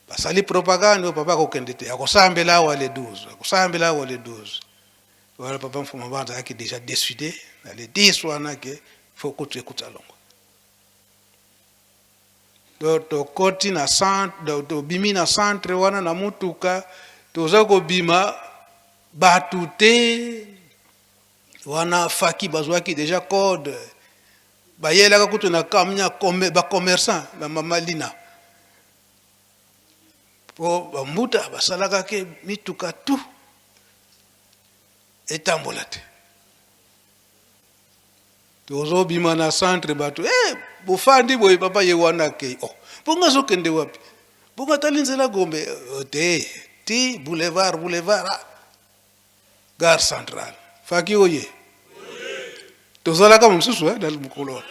basali propagande papa kokende te akosambela wale 12 wala papa Mfumambanza aki déjà décidé na le 10 wana ke faut que tu écoutes longo to koti na centre to bimi na centre wana na mutuka toza ko bima batu te wana faki bazwaki déjà code bayelaka kutu na kamnya ba commerçant ba mamalina po bambuta basalaka ke mituka tu etambola te tozobima na centre bato bofandi boye papa ye wana ke bonga zokende wapi bonga talinzela Gombe ti boulevard gare centrale faki oye tozalaka mosusu dal mukolo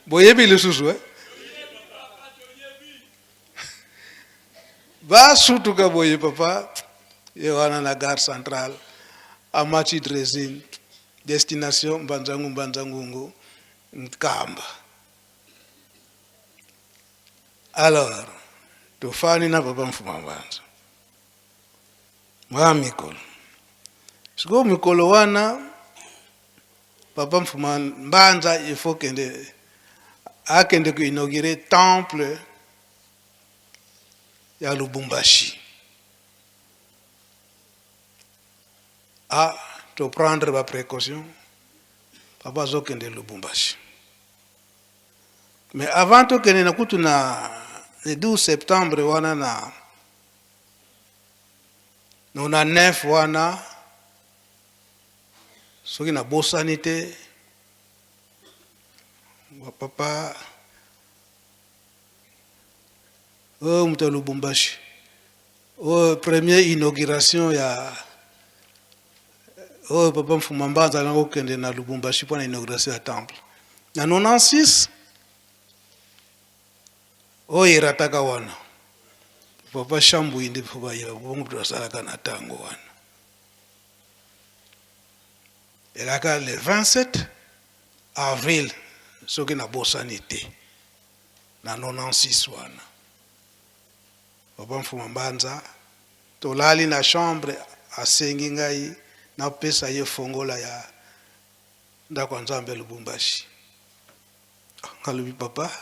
boyebi lisusu basutuka boye papa ye wana na gare centrale amachi dressing destination Mbanza Ngungu Nkamba. Alors tofani na papa Mfumambanza mwa mikolo siko mikolo wana papa Mfumambanza il faut kende akende ku inaugurer temple ya Lubumbashi to prendre ma précaution papa zokende Lubumbashi mais avant to kende na kutu na le 12 septembre wana na 9 wana soki na bosani te papa muto Lubumbashi première inauguration ya papa Mfumambanza na kokende na Lubumbashi pour inauguration ya temple na 96 irataka wana papa Shambu indi papa ya bongo asalaka na tango wana elaka le 27 avril soki na bosani te na 96 wana papa Mfumambanza tolali na chambre asengi ngai na pesa ye fongola ya ndako Nzambe Lubumbashi ngalobi papa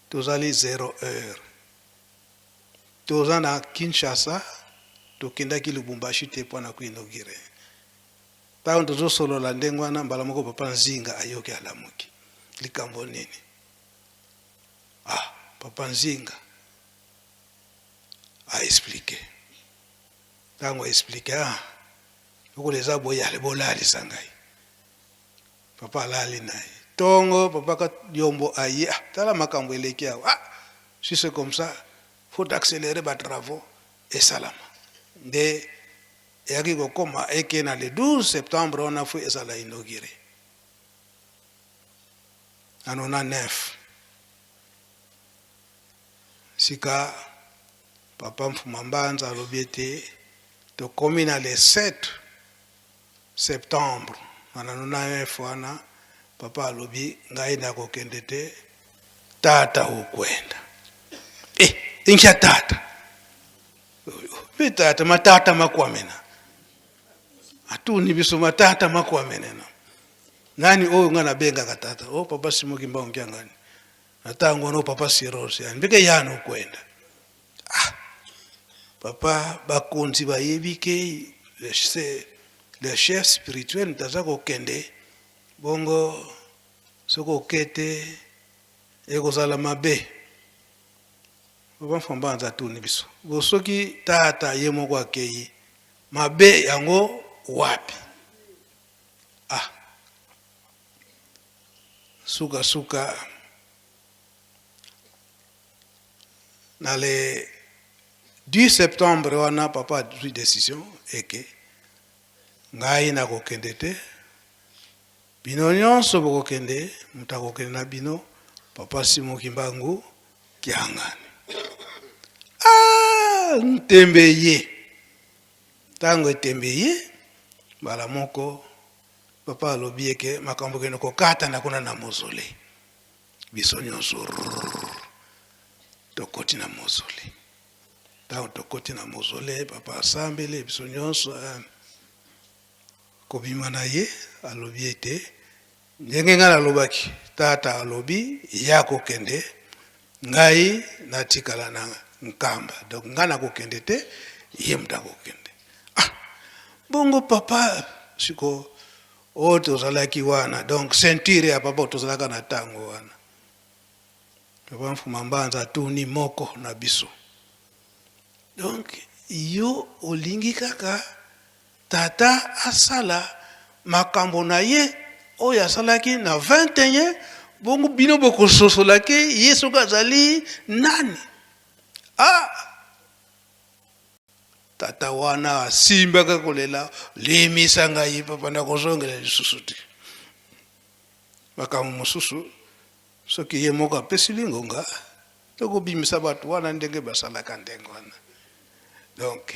tozali 0 heure toza na Kinshasa tokendaki Lubumbashi te mpona kuinogire ntango tozosolola ndenge wana mbala moko papa Nzinga ayoki alamuki likambo nini papa Nzinga expliqué ntango expliqué okoleza boye alebolalisa ngai papa alali naye tongo papa ka yombo aye tala makambo eleki awa si c'est comme ça faut accélérer ba travaux et salama nde eyaki kokoma eke na le 12 septembre wana fo ezala inauguré na 99 sika papa Mfumambanza alobi ete tokomi na le 7 septembre wana 99 wana papa alobi ngai nakokende te tata ukwenda inkia tata matata makwamena atuni biso matata makwamenena nani oyo nga nabenga katata o papa Simoki Mbangu Kyangani natango no papa Sirosi yani beke yano kwenda papa bakonzi bayebi ke le chef spirituel ntaza kokende bongo soko kete ekozala mabe papa Mfambanza atuni biso bosoki tata ye moko akei mabe yango wapi suka na le 10 septembre wana papa a pris décision eke ngai nakokende te bino nyonso bokokende mutu akokende na bino papa Simoki Mbangu Kyangani ntembe ye ntango etembe ye mbala moko papa alobi eke makambo kende kokatana kuna na mozole biso nyonso tokoti na mozole ntango tokoti na mozole papa asambele biso nyonso kobima na ye alobi ete ndenge ngai nalobaki tata alobi ya kokende ngai natikala na nkamba donc ngai nakokende te ye mutu akokende bongo papa siko o tozalaki wana donc ceinture ya papa tozalaka na tango wana papa Mfumambanza atuni moko na biso donc yo olingi kaka tata asala makambo na ye oyo asalaki na 21 bongo bino bokososolaki ye soki azali nani tata wana asimbaka kolela limisa ngai papa nakozongela lisusu te makambo mosusu soki ye moko apesi lingonga tokobimisa bato wana ndenge basalaka ndenge wana donc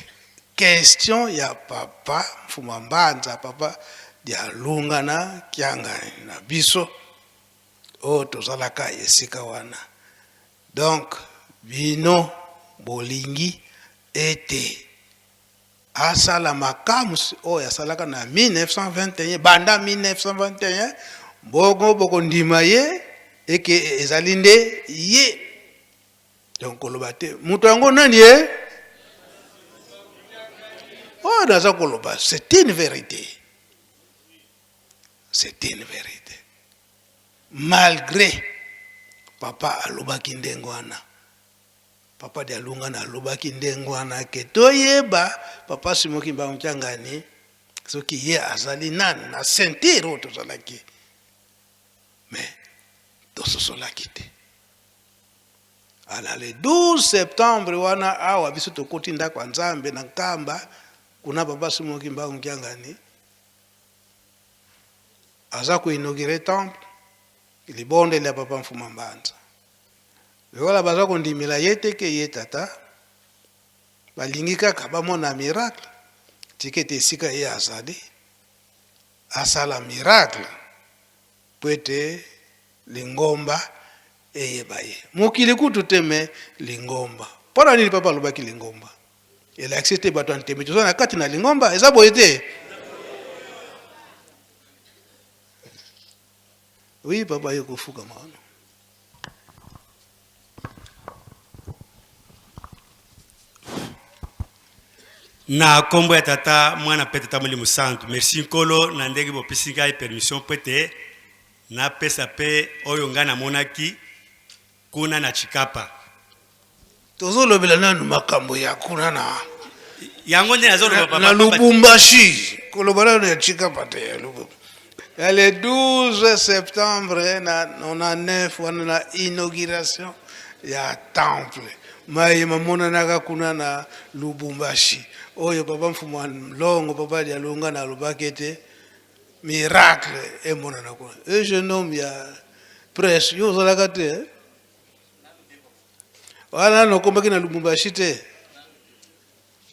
question ya papa Mfumambanza papa dialunga na Kyangani na biso oyo tozalaka esika wana donc bino bolingi ete asala makambo oyo asalaka na 1921 banda 1921 bongo bokondima ye eke ezali nde ye donc koloba te mutu yango nani ye oyo naza koloba c'est une vérité malgré papa alobaki ndenge wana papa dialunga na alobaki ndenge wana ke toyeba papa Simoki Mbangu Kyangani soki ye azali nani na ceinture oyo tozalaki mais tososolaki te ala le 12 septembre wana awa biso tokoti ndako ya Nzambe na nkamba kuna papa Simoki Mbangu Kyangani aza kuinogire temple libonde la papa Mfumambanza lokola baza kondimela ye te ke ye tata balingi kaka bamona miracle tike te esika ye azali asala miracle po ete lingomba eyeba ye mokili kutu te me lingomba mpona nini papa alobaki lingomba elakisi te bato ya ntembe toza na kati na lingomba eza boye te oui papa ye kofuka maano na kombo ya tata mwana pe tata Molimo Santu merci nkolo na ndenge bopesi ngai permission po ete napesa pe oyo ngai namonaki kuna na Chikapa tozolobela nanu makambo ya kuna na yango nde nazoloba na Lubumbashi koloba nanu ya Chikapa te ya Lubumbashi le 12 septembre na 99 wana na inauguration ya temple mai mamonanaka kuna na Lubumbashi oyo papa Mfumamlongo papa dialunga na alobaki ete miracle emonana kuna e jeune homme ya presse yo ozalaka te wana nokombaki na Lubumbashi te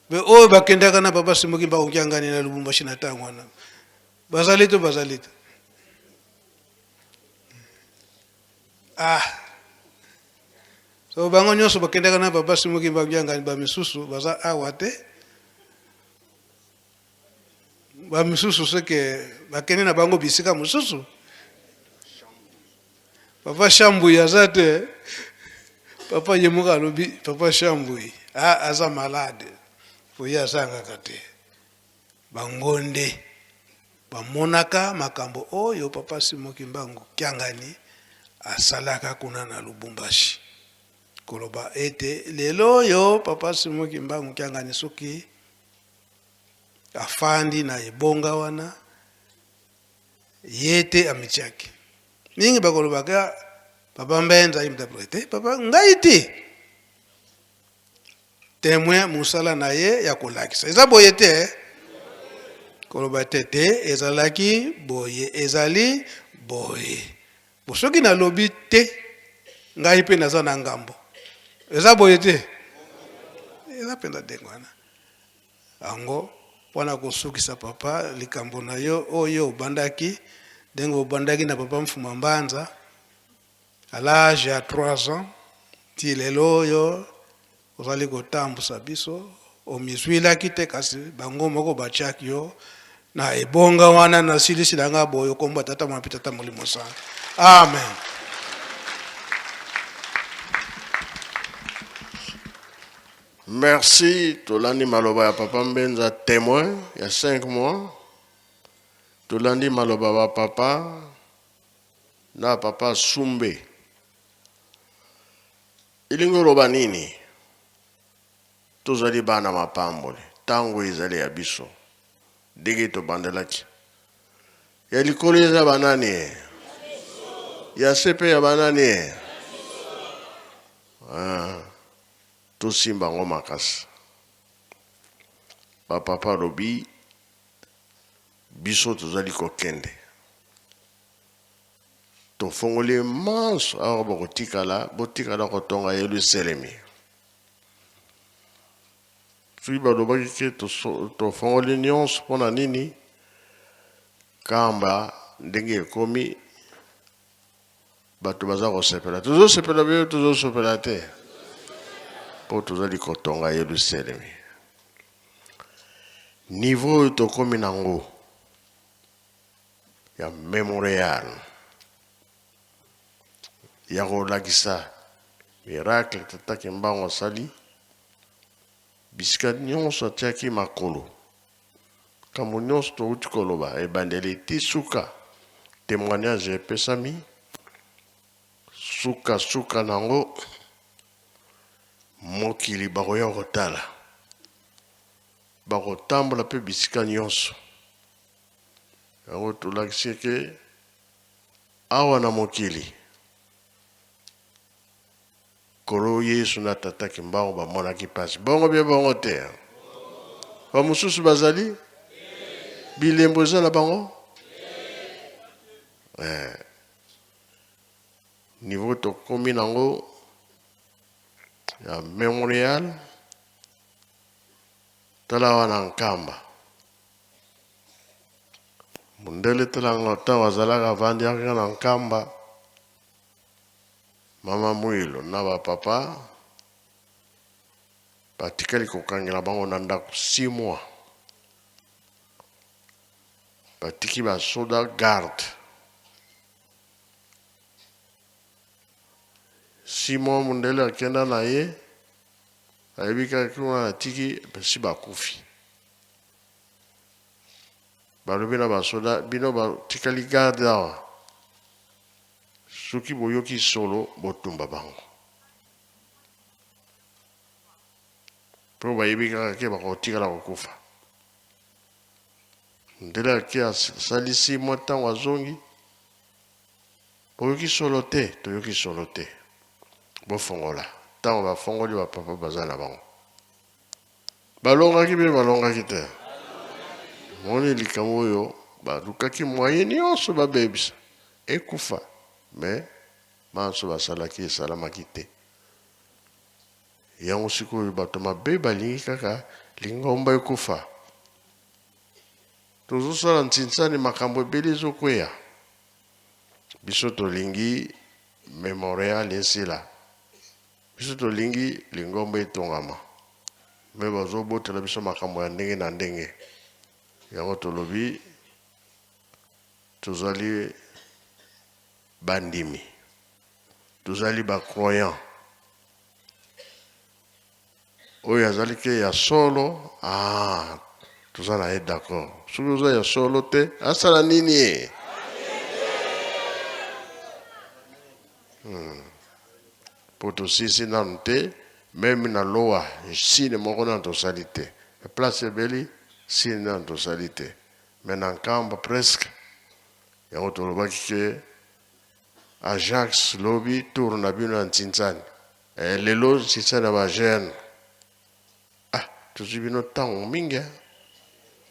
me oyo bakendaka na papa Simoki Mbangu Kyangani na Lubumbashi na ntango wana bazali te so bango nyonso bakendaka na papa Simoki Mbangu Kyangani bamisusu baza awa te ba misusu seke bakene na bango bisika mususu papa Shambui azate papa yemuka lobi papa Shambui aza malade foya azanga kate bangonde bamonaka makambo oyo papa Simon Kimbangu Kiangani asalaka kuna na Lubumbashi koloba ete lelo yo papa Simon Kimbangu Kiangani soki afandi na ebonga wana yete amichaki mingi bakolobaka papa Mbenza interprete papa ngaiti témoin musala na ye ya kolakisa eza boye te koloba tete ezalaki boye ezali boye bosoki na lobi te ngai pe naza na ngambo eza boye te eza penda dengwana ango wana kosukisa papa likambo na yo oyo obandaki ndenge obandaki na papa Mfuma Mbanza à l'âge ya 3 ans ti lelo oyo ozali kotambusa biso omizwilaki te kasi bango moko batiaki yo na ebonga wana na silisi langa boyo komba tata mwa pitata molimo sana amen. Merci, Tolandi Maloba ya Papa Mbenza témoin, il y a 5 mois. Tolandi Maloba wa Papa, na Papa Sumbe. Ilingo roba nini? Tozali bana mapambole, tango izali ya biso. Digi to bandelaki. Ya likolo ya banani. Ya sepe ya banani. To simba ngoma makasi. Papa lobi biso tozali kokende. To fongoli manso awa botikala kotonga Yerusalemi. Tui balobaki ke to fongoli nyonso pona nini kamba ndenge ekomi bato baza kosepela. Tozosepela byo tozosepela te. Po tozali kotonga Yerusalemi. Niveau tokomi nango ya memorial ya kolakisa miracle tata Kimbangu asali bisika nyonso atiaki makolo kambo nyonso touti koloba ebandeli ti suka témoignage epesami suka nango mokili bakoya kotala bakotambola mpe bisika nyonso yango tolakisi ke awa na mokili kolo Yesu na tata Kimbangu bamonaki pasi bongo bie bongo te bamosusu bazali bilembo eza na bango niveau tokomi nango ya memorial tala wana Nkamba mundele tala ngota wazalaka vandi yaka na Nkamba mama Mwilo na ba papa batikali kokangela bango na ndako 6 mois batiki ba soda garde 6 mois mundele akenda na ye ayebika kuna tiki basi bakufi balobi na basoda bino batikali garde awa soki boyoki solo botumba bango po bayebika ke bakotikala kokufa ndele ake asalisi mwa ntango azongi boyoki solo te toyoki solo te bofongola ntango bafongoli bapapa baza na bango balongaki mpe balongaki te moni likambo oyo balukaki moye nyonso babebisa ekufa me manso basalaki esalamaki te yango sikoyo bato mabe balingi kaka lingomba ekufa tozosala ntinsani makambo ebele ezokweya biso tolingi memorial esila biso tolingi lingomba etongama me bazobotela biso makambo ya ndenge na ndenge yango tolobi tozali bandimi tozali bacroyant oyo azali ke ya solo toza na ye d'accord soki oza ya solo te asala nini ye po tosisi nanu te meme na lowa sine moko nanu tosali te place ebeli sine nanu tosali te me na nkamba presque yango tolobaki ke Ajax lobi tour na bino ya ntsintsani lelo ntsintsani ya bagene tozwi bino ntango mingi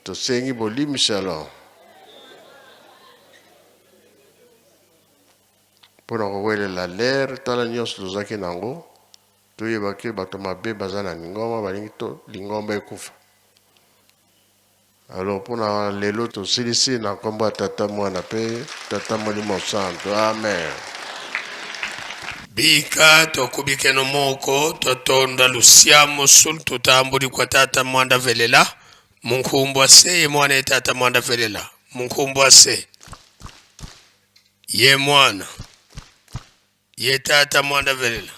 tosengi bolimiselo mpona kowelela lere tala nyonso tozalaki nango toyebaki bato mabe baza na lingomba balingi to lingomba ekufa alors mpona lelo tosilisi na nkombo ya tata mwana mpe tata molimo santo amen bika tokubikeno moko totonda lusiamo sul tutambuli kwa tata mwanda velela munkumbu ase ye mwana ye tata mwanda velela munkumbu ase ye mwana ye tata mwanda velela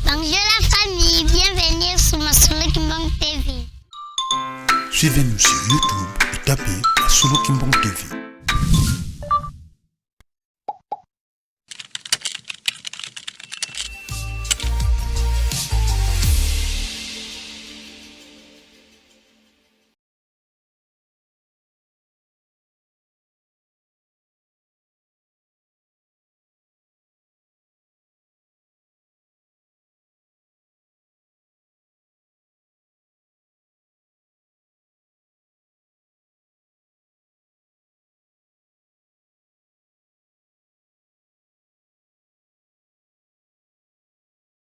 Bonjour la famille, bienvenue sur Masolo Kimbang TV. Suivez-nous sur YouTube et tapez Masolo Kimbang TV.